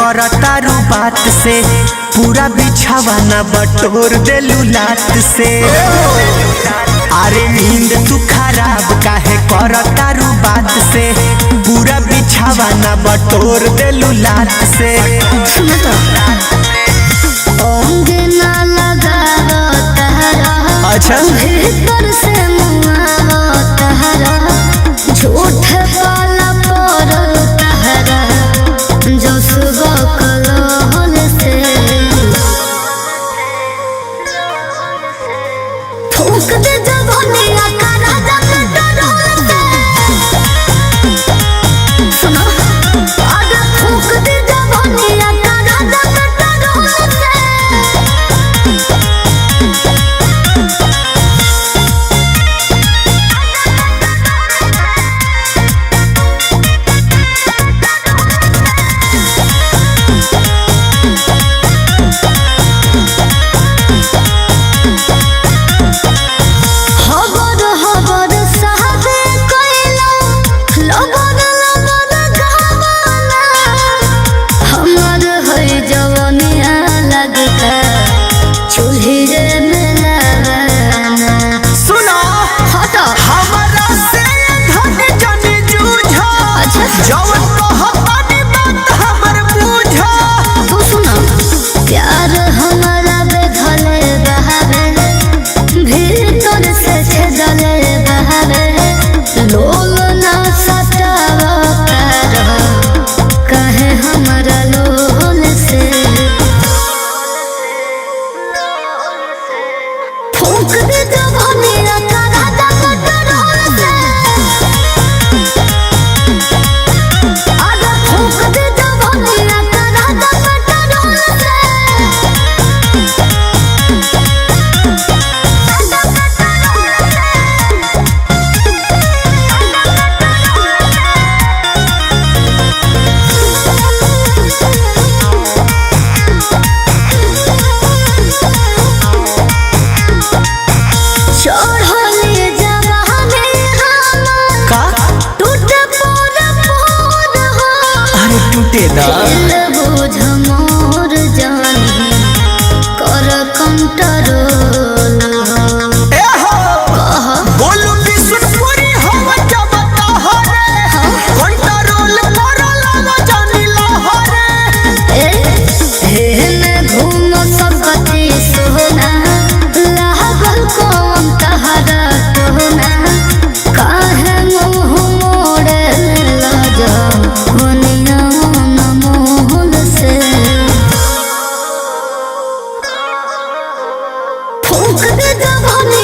करतारू बात से पूरा बिछावा ना बटोर देलू लात से। अरे नींद तू खराब काहे करतारू बात से पूरा बिछावा ना बटोर देलू लात से। अच्छा भीतर से झूठ वाला पर तहरा जो सुबह कलोल से फूक दे जवानिया का राजा पेट्रोल से। सुनो आगे फूक दे जवानिया का राजा पेट्रोल से। बुझ मोर जानी कर कंट्रोल बोलू बिशुनपुरी हम जब तोहरे कंट्रोल करला जानी लहरे। हेने घूम सकती सोना लागल कौन तहरा टोना काहे मुँह मोड़े लजा बनिया फूक दे जवानी